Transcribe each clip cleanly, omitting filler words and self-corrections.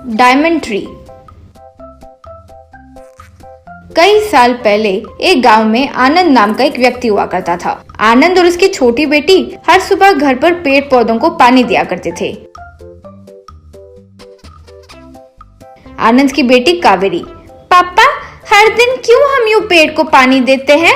Diamond tree. कई साल पहले एक गांव में आनंद नाम का एक व्यक्ति हुआ करता था। आनंद और उसकी छोटी बेटी हर सुबह घर पर पेड़ पौधों को पानी दिया करते थे। आनंद की बेटी कावेरी, पापा हर दिन क्यों हम यूं पेड़ को पानी देते हैं?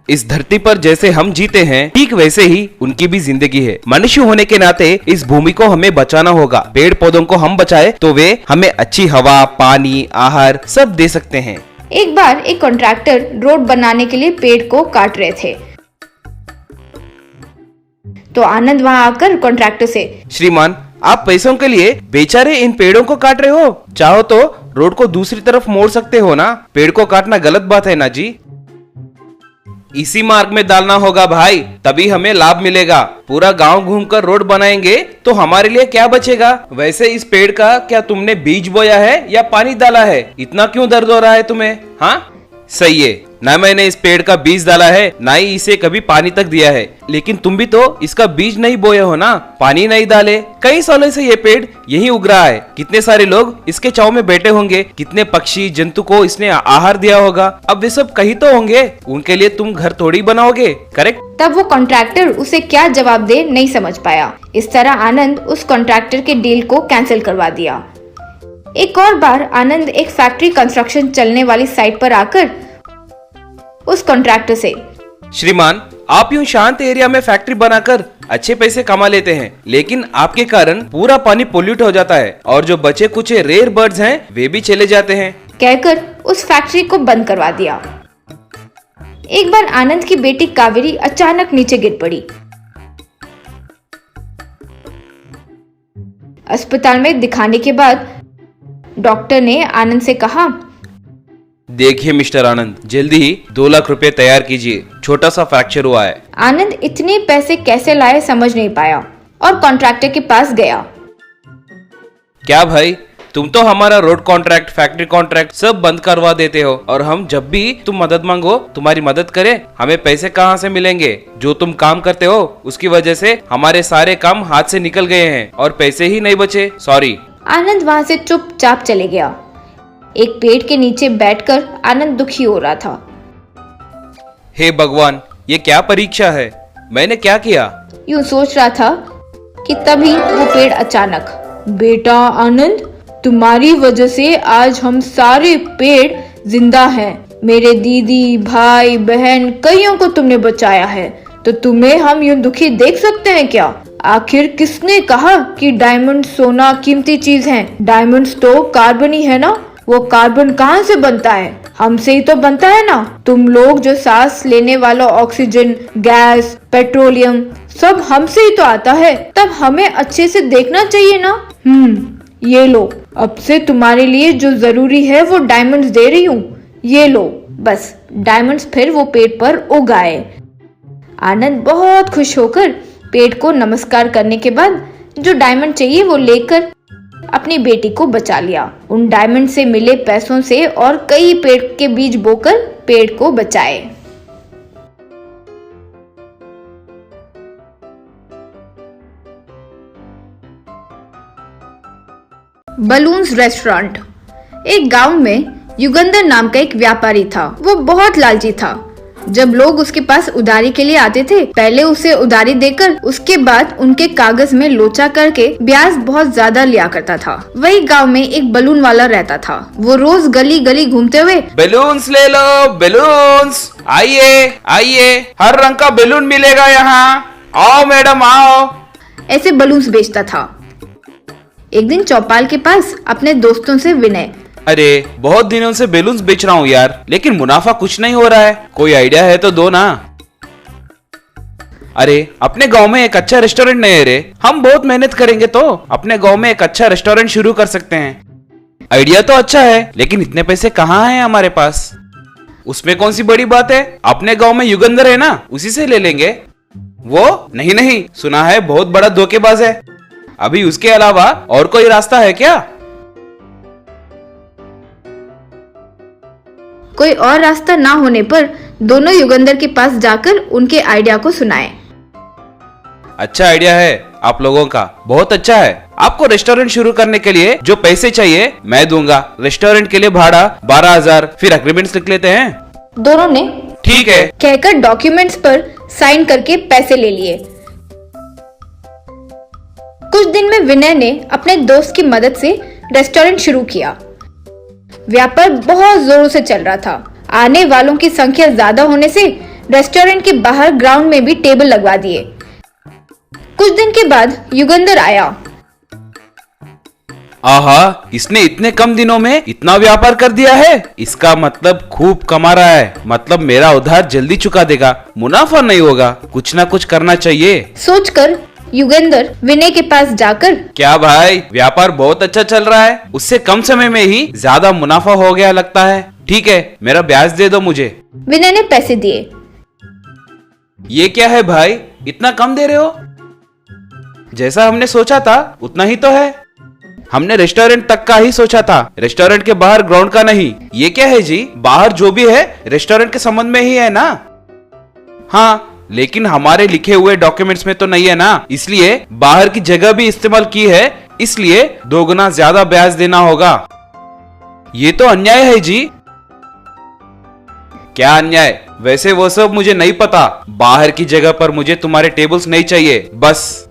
इस धरती पर जैसे हम जीते हैं ठीक वैसे ही उनकी भी जिंदगी है। मनुष्य होने के नाते इस भूमि को हमें बचाना होगा। पेड़ पौधों को हम बचाए तो वे हमें अच्छी हवा, पानी, आहार सब दे सकते हैं। एक बार एक कॉन्ट्रैक्टर रोड बनाने के लिए पेड़ को काट रहे थे, तो आनंद वहां आकर कॉन्ट्रैक्टर से, श्रीमान आप पैसों के लिए बेचारे इन पेड़ों को काट रहे हो, चाहो तो रोड को दूसरी तरफ मोड़ सकते हो ना। पेड़ को काटना गलत बात है ना जी। इसी मार्ग में डालना होगा भाई, तभी हमें लाभ मिलेगा। पूरा गांव घूमकर रोड बनाएंगे तो हमारे लिए क्या बचेगा? वैसे इस पेड़ का क्या तुमने बीज बोया है या पानी डाला है? इतना क्यों दर्द हो रहा है तुम्हें? हाँ सही है, ना मैंने इस पेड़ का बीज डाला है ना ही इसे कभी पानी तक दिया है। लेकिन तुम भी तो इसका बीज नहीं बोए हो ना, पानी नहीं डाले। कई सालों से ये पेड़ यही उग रहा है। कितने सारे लोग इसके छांव में बैठे होंगे, कितने पक्षी जंतु को इसने आहार दिया होगा। अब वे सब कहीं तो होंगे, उनके लिए तुम घर थोड़ी बनाओगे, करेक्ट? तब वो कॉन्ट्रैक्टर उसे क्या जवाब दे नहीं समझ पाया। इस तरह आनंद उस कॉन्ट्रैक्टर के डील को कैंसिल करवा दिया। एक और बार आनंद एक फैक्ट्री कंस्ट्रक्शन चलने वाली साइट पर आकर उस कॉन्ट्रैक्टर से, श्रीमान आप यूं शांत एरिया में फैक्ट्री बनाकर अच्छे पैसे कमा लेते हैं, लेकिन आपके कारण पूरा पानी पोल्यूट हो जाता है और जो बचे कुछ रेयर बर्ड्स हैं वे भी चले जाते हैं, कहकर उस फैक्ट्री को बंद करवा दिया। एक बार आनंद की बेटी कावेरी अचानक नीचे गिर पड़ी। अस्पताल में दिखाने के बाद डॉक्टर ने आनंद से कहा, देखिए मिस्टर आनंद, जल्दी ही 2 लाख रुपए तैयार कीजिए, छोटा सा फ्रैक्चर हुआ है। आनंद इतने पैसे कैसे लाए समझ नहीं पाया और कॉन्ट्रैक्टर के पास गया। क्या भाई, तुम तो हमारा रोड कॉन्ट्रैक्ट, फैक्ट्री कॉन्ट्रैक्ट सब बंद करवा देते हो और हम जब भी तुम मदद मांगो तुम्हारी मदद करें, हमें पैसे कहाँ से मिलेंगे? जो तुम काम करते हो उसकी वजह से हमारे सारे काम हाथ से निकल गए हैं और पैसे ही नहीं बचे। सॉरी। आनंद वहाँ से चुपचाप चले गया। एक पेड़ के नीचे बैठकर आनंद दुखी हो रहा था। हे भगवान, ये क्या परीक्षा है? मैंने क्या किया? यूं सोच रहा था कि तभी वो पेड़ अचानक, बेटा आनंद, तुम्हारी वजह से आज हम सारे पेड़ जिंदा हैं। मेरे दीदी, भाई, बहन कईयों को तुमने बचाया है, तो तुम्हें हम यूं दुखी देख सकते हैं क्या? आखिर किसने कहा कि डायमंड सोना कीमती चीज है? डायमंड्स तो कार्बन ही है ना। वो कार्बन कहाँ से बनता है? हमसे ही तो बनता है ना। तुम लोग जो सांस लेने वाला ऑक्सीजन, गैस, पेट्रोलियम सब हमसे ही तो आता है। तब हमें अच्छे से देखना चाहिए ना। ये लो, अब से तुम्हारे लिए जो जरूरी है वो डायमंड्स दे रही हूँ। ये लो। बस डायमंड्स फिर वो पेड़ पर उग आए। आनंद बहुत खुश होकर पेड़ को नमस्कार करने के बाद जो डायमंड चाहिए वो लेकर अपनी बेटी को बचा लिया। उन डायमंड से मिले पैसों से और कई पेड़ के बीज बोकर पेड़ को बचाए। Balloons restaurant. एक गांव में युगंधर नाम का एक व्यापारी था। वो बहुत लालची था। जब लोग उसके पास उधारी के लिए आते थे, पहले उसे उधारी देकर उसके बाद उनके कागज में लोचा करके ब्याज बहुत ज्यादा लिया करता था। वही गांव में एक बलून वाला रहता था। वो रोज गली गली घूमते हुए, बैलून्स ले लो, बैलून्स, आइए आइए, हर रंग का बैलून मिलेगा यहाँ, आओ मैडम आओ, ऐसे बलून्स बेचता था। एक दिन चौपाल के पास अपने दोस्तों से विनय, अरे बहुत दिनों से बैलून्स बेच रहा हूँ यार, लेकिन मुनाफा कुछ नहीं हो रहा है, कोई आइडिया है तो दो ना। अरे अपने गांव में एक अच्छा रेस्टोरेंट नहीं है रे, हम बहुत मेहनत करेंगे तो अपने गांव में एक अच्छा रेस्टोरेंट शुरू कर सकते हैं। आइडिया तो अच्छा है, लेकिन इतने पैसे कहाँ हैं हमारे पास? उसमें कौन सी बड़ी बात है, अपने गांव में युगंधर है ना, उसी से ले लेंगे। वो नहीं, सुना है बहुत बड़ा धोखेबाज है। अभी उसके अलावा और कोई रास्ता है क्या? कोई और रास्ता ना होने पर दोनों युगंधर के पास जाकर उनके आइडिया को सुनाए। अच्छा आइडिया है आप लोगों का, बहुत अच्छा है। आपको रेस्टोरेंट शुरू करने के लिए जो पैसे चाहिए मैं दूंगा। रेस्टोरेंट के लिए भाड़ा 12,000, फिर अग्रीमेंट्स लिख लेते हैं। दोनों ने ठीक है। कहकर डॉक्यूमेंट्स पर साइन करके पैसे ले लिए। कुछ दिन में विनय ने अपने दोस्त की मदद से रेस्टोरेंट शुरू किया। व्यापार बहुत जोरों से चल रहा था। आने वालों की संख्या ज्यादा होने से रेस्टोरेंट के बाहर ग्राउंड में भी टेबल लगवा दिए। कुछ दिन के बाद युगंधर आया। आहा, इसने इतने कम दिनों में इतना व्यापार कर दिया है। इसका मतलब खूब कमा रहा है। मतलब मेरा उधार जल्दी चुका देगा, मुनाफा नहीं होगा। कुछ ना कुछ करना चाहिए। सोचकर युगेंद्र विनय के पास जाकर, क्या भाई, व्यापार बहुत अच्छा चल रहा है। उससे कम समय में ही ज्यादा मुनाफा हो गया लगता है। ठीक है, मेरा ब्याज दे दो मुझे। विनय ने पैसे दिए। ये क्या है भाई, इतना कम दे रहे हो? जैसा हमने सोचा था उतना ही तो है। हमने रेस्टोरेंट तक का ही सोचा था, रेस्टोरेंट के बाहर ग्राउंड का नहीं। ये क्या है जी, बाहर जो भी है रेस्टोरेंट के संबंध में ही है ना? हाँ, लेकिन हमारे लिखे हुए डॉक्यूमेंट्स में तो नहीं है ना, इसलिए बाहर की जगह भी इस्तेमाल की है, इसलिए 2 गुना ज्यादा ब्याज देना होगा। ये तो अन्याय है जी। क्या अन्याय? वैसे वो सब मुझे नहीं पता। बाहर की जगह पर मुझे तुम्हारे टेबल्स नहीं चाहिए, बस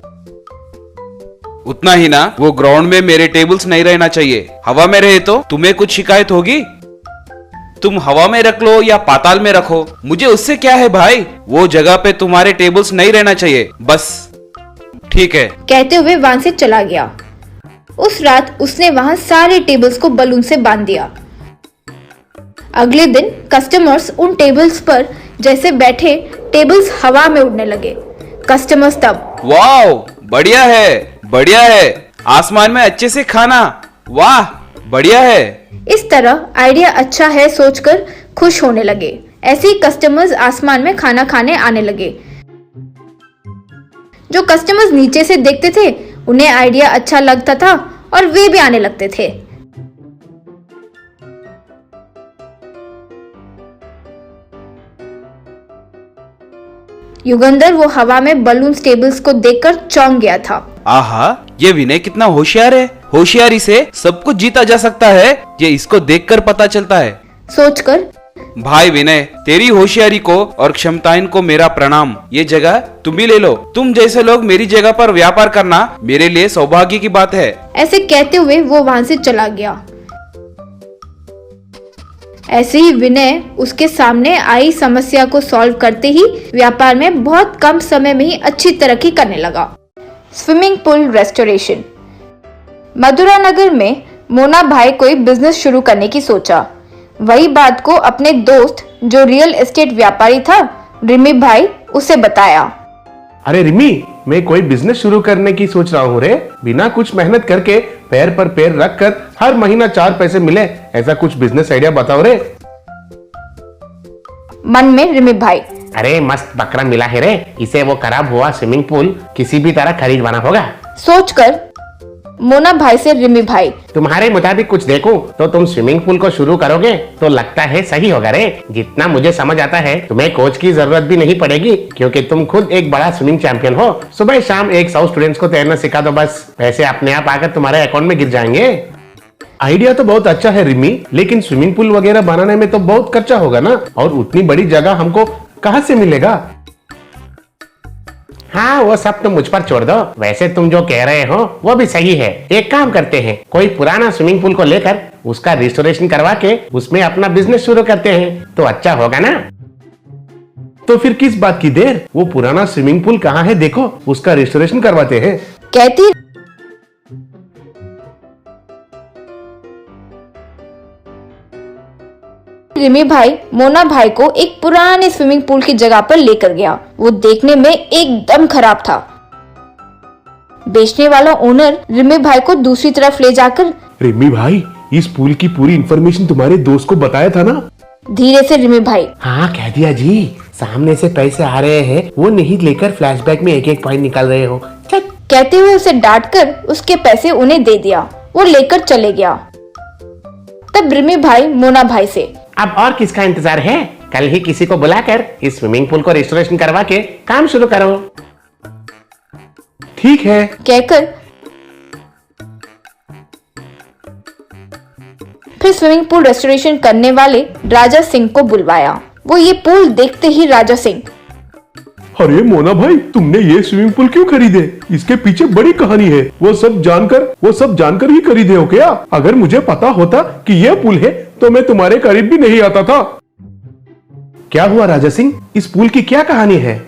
उतना ही ना। वो ग्राउंड में मेरे टेबल्स नहीं रहना चाहिए। हवा में रहे तो तुम्हें कुछ शिकायत होगी? तुम हवा में रख लो या पाताल में रखो, मुझे उससे क्या है भाई। वो जगह पे तुम्हारे टेबल्स नहीं रहना चाहिए, बस। ठीक है, कहते हुए वहां से चला गया। उस रात उसने वहां सारे टेबल्स को बलून से बांध दिया। अगले दिन कस्टमर्स उन टेबल्स पर जैसे बैठे, टेबल्स हवा में उड़ने लगे। कस्टमर्स तब, वाह, बढ़िया है, बढ़िया है। आसमान में अच्छे से खाना, वाह, बढ़िया है। इस तरह आइडिया अच्छा है सोचकर खुश होने लगे। ऐसे ही कस्टमर्स आसमान में खाना खाने आने लगे। जो कस्टमर्स नीचे से देखते थे उन्हें आइडिया अच्छा लगता था और वे भी आने लगते थे। युगंधर वो हवा में बलून टेबल्स को देखकर चौंक गया था। आहा, ये विनय कितना होशियार है। होशियारी से सब कुछ जीता जा सकता है, ये इसको देखकर पता चलता है। सोचकर, भाई विनय, तेरी होशियारी को और क्षमताएं को मेरा प्रणाम। ये जगह तुम भी ले लो। तुम जैसे लोग मेरी जगह पर व्यापार करना मेरे लिए सौभाग्य की बात है। ऐसे कहते हुए वो वहां से चला गया। ऐसे ही विनय उसके सामने आई समस्या को सॉल्व करते ही व्यापार में बहुत कम समय में ही अच्छी तरक्की करने लगा। Swimming pool restoration. Madhura Nagar में मोना भाई कोई बिजनेस शुरू करने की सोचा। वही बात को अपने दोस्त जो रियल एस्टेट व्यापारी था रिमी भाई उसे बताया। अरे रिमी, मैं कोई बिजनेस शुरू करने की सोच रहा हूँ रे। बिना कुछ मेहनत करके पैर पर पैर रख कर हर महीना 4 पैसे मिले, ऐसा कुछ बिजनेस आइडिया बताओ रे। मन में रिमी भाई, अरे मस्त बकरा मिला है रे, इसे वो खराब हुआ स्विमिंग पूल किसी भी तरह खरीदवाना होगा। सोचकर मोना भाई से रिमी भाई, तुम्हारे मुताबिक कुछ देखूं तो तुम स्विमिंग पूल को शुरू करोगे तो लगता है सही होगा रे। जितना मुझे समझ आता है तुम्हें कोच की जरूरत भी नहीं पड़ेगी, क्योंकि तुम खुद एक बड़ा स्विमिंग चैंपियन हो। सुबह शाम 100 स्टूडेंट्स को तैरना सिखा दो, बस पैसे अपने आप आकर तुम्हारे अकाउंट में गिर जाएंगे। आइडिया तो बहुत अच्छा है रिमी, लेकिन स्विमिंग पूल वगैरह बनाने में तो बहुत खर्चा होगा ना, और उतनी बड़ी जगह हमको कहाँ से मिलेगा? हाँ, वो सब तुम मुझ पर छोड़ दो। वैसे तुम जो कह रहे हो वो भी सही है। एक काम करते हैं, कोई पुराना स्विमिंग पूल को लेकर उसका रिस्टोरेशन करवा के उसमें अपना बिजनेस शुरू करते हैं, तो अच्छा होगा ना। तो फिर किस बात की देर, वो पुराना स्विमिंग पूल कहाँ है देखो, उसका रिस्टोरेशन करवाते हैं। कहती रिमी भाई मोना भाई को एक पुराने स्विमिंग पूल की जगह पर लेकर गया। वो देखने में एकदम खराब था। बेचने वाला ओनर रिमी भाई को दूसरी तरफ ले जाकर, रिमी भाई, इस पूल की पूरी इन्फॉर्मेशन तुम्हारे दोस्त को बताया था ना? धीरे से रिमी भाई, हाँ कह दिया जी। सामने से पैसे आ रहे हैं, वो नहीं लेकर फ्लैशबैक में एक एक पॉइंट निकाल रहे हो। कहते हुए उसे डांटकर उसके पैसे उन्हें दे दिया। वो लेकर चले गया। तब रिमी भाई मोना भाई से, अब और किसका इंतजार है? कल ही किसी को बुलाकर इस स्विमिंग पूल को रिस्टोरेशन करवा के काम शुरू करो। ठीक है, कहकर फिर स्विमिंग पूल रेस्टोरेशन करने वाले राजा सिंह को बुलवाया। वो ये पूल देखते ही राजा सिंह, अरे मोना भाई, तुमने ये स्विमिंग पूल क्यों खरीदे? इसके पीछे बड़ी कहानी है। वो सब जानकर ही खरीदे हो क्या? अगर मुझे पता होता कि ये पूल है तो मैं तुम्हारे करीब भी नहीं आता था। क्या हुआ राजा सिंह? इस पूल की क्या कहानी है?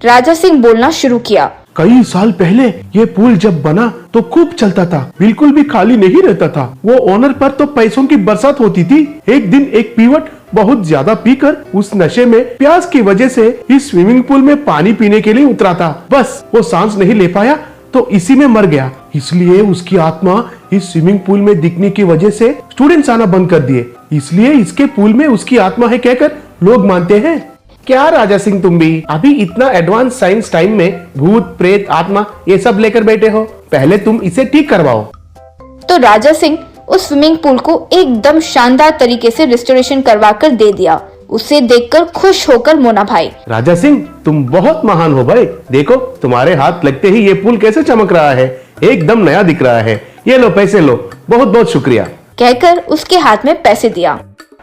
राजा सिंह बोलना शुरू किया। कई साल पहले ये पुल जब बना तो खूब चलता था, बिल्कुल भी खाली नहीं रहता था। वो ओनर पर तो पैसों की बरसात होती थी। एक दिन एक पीवट बहुत ज्यादा पीकर उस नशे में प्यास की वजह से इस स्विमिंग पूल में पानी पीने के लिए उतरा था। बस वो सांस नहीं ले पाया तो इसी में मर गया। इसलिए उसकी आत्मा इस स्विमिंग पूल में दिखने की वजह से स्टूडेंट्स आना बंद कर दिए। इसलिए इसके पूल में उसकी आत्मा है कहकर लोग मानते हैं। क्या राजा सिंह, तुम भी अभी इतना एडवांस साइंस टाइम में भूत प्रेत आत्मा ये सब लेकर बैठे हो? पहले तुम इसे ठीक करवाओ। तो राजा सिंह उस स्विमिंग पूल को एकदम शानदार तरीके से रिस्टोरेशन करवा कर दे दिया। उसे देखकर खुश होकर मोना भाई, राजा सिंह तुम बहुत महान हो भाई। देखो तुम्हारे हाथ लगते ही ये पुल कैसे चमक रहा है, एकदम नया दिख रहा है। ये लो पैसे लो, बहुत बहुत शुक्रिया। कहकर उसके हाथ में पैसे दिया।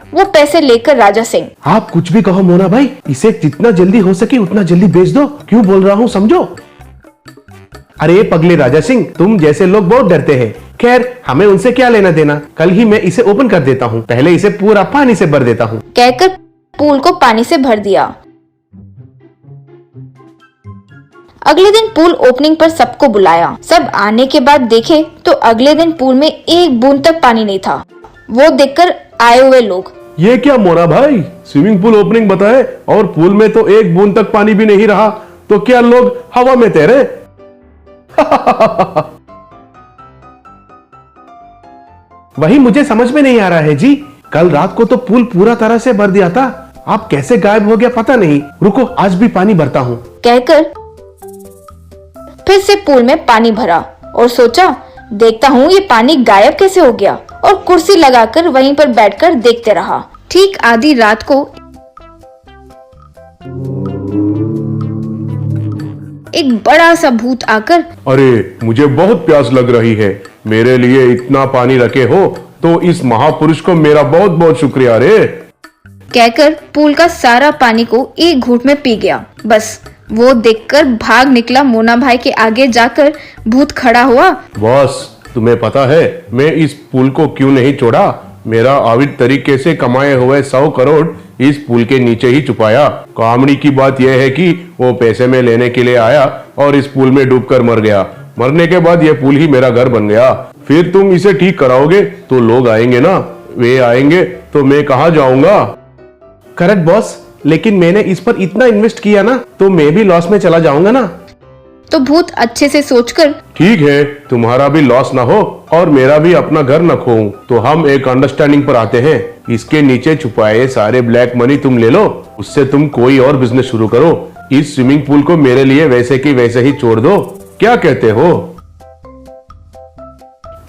वो पैसे लेकर राजा सिंह, आप कुछ भी कहो मोना भाई, इसे जितना जल्दी हो सके उतना जल्दी बेच दो। क्यों बोल रहा हूँ समझो। अरे पगले राजा सिंह, तुम जैसे लोग बहुत डरते हैं। खैर हमें उनसे क्या लेना देना, कल ही मैं इसे ओपन कर देता हूँ। पहले इसे पूरा पानी से भर देता हूँ। कहकर पूल को पानी से भर दिया। अगले दिन पूल ओपनिंग पर सबको बुलाया। सब आने के बाद देखे तो अगले दिन पूल में एक बूंद तक पानी नहीं था। वो देखकर आए हुए लोग, ये क्या मोना भाई, स्विमिंग पूल ओपनिंग बताए और पूल में तो एक बूंद तक पानी भी नहीं रहा, तो क्या लोग हवा में तैरे? वही मुझे समझ में नहीं आ रहा है जी। कल रात को तो पूल पूरा तरह से भर दिया था, आप कैसे गायब हो गया पता नहीं। रुको आज भी पानी भरता हूँ। कहकर फिर से पूल में पानी भरा और सोचा देखता हूँ ये पानी गायब कैसे हो गया, और कुर्सी लगाकर वहीं पर बैठकर देखते रहा। ठीक आधी रात को एक बड़ा सा भूत आकर, अरे मुझे बहुत प्यास लग रही है, मेरे लिए इतना पानी रखे हो तो इस महापुरुष को मेरा बहुत बहुत शुक्रिया रे। कहकर पूल का सारा पानी को एक घूंट में पी गया। बस वो देखकर भाग निकला। मोना भाई के आगे जाकर भूत खड़ा हुआ। बॉस तुम्हें पता है मैं इस पुल को क्यों नहीं छोड़ा? मेरा अवैध तरीके से कमाए हुए 100 करोड़ इस पुल के नीचे ही छुपाया। कॉमेडी की बात यह है कि वो पैसे में लेने के लिए आया और इस पुल में डूबकर मर गया। मरने के बाद ये पुल ही मेरा घर बन गया। फिर तुम इसे ठीक कराओगे तो लोग आएंगे ना, वे आएंगे तो मैं कहाँ जाऊंगा? करेक्ट बॉस, लेकिन मैंने इस पर इतना इन्वेस्ट किया ना, तो मैं भी लॉस में चला जाऊंगा ना। तो भूत अच्छे से सोचकर, ठीक है तुम्हारा भी लॉस ना हो और मेरा भी अपना घर न खोऊं, तो हम एक अंडरस्टैंडिंग पर आते हैं। इसके नीचे छुपाए सारे ब्लैक मनी तुम ले लो, उससे तुम कोई और बिजनेस शुरू करो। इस स्विमिंग पूल को मेरे लिए वैसे की वैसे ही छोड़ दो, क्या कहते हो?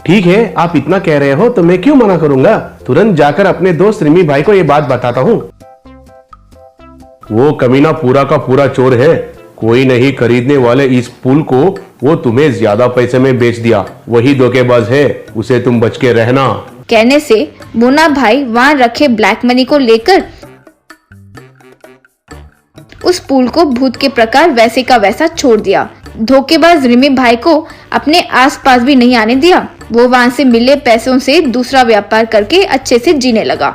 ठीक है आप इतना कह रहे हो तो मैं क्यों मना करूंगा। तुरंत जाकर अपने दोस्त रिमी भाई को ये बात बताता हूँ। वो कमीना पूरा का पूरा चोर है। कोई नहीं खरीदने वाले इस पुल को वो तुम्हें ज्यादा पैसे में बेच दिया, वही धोखेबाज है, उसे तुम बच के रहना। कहने से मोना भाई वहां रखे ब्लैक मनी को लेकर उस पुल को भूत के प्रकार वैसे का वैसा छोड़ दिया। धोखेबाज रिमी भाई को अपने आसपास भी नहीं आने दिया। वो वहां से मिले पैसों से दूसरा व्यापार करके अच्छे से जीने लगा।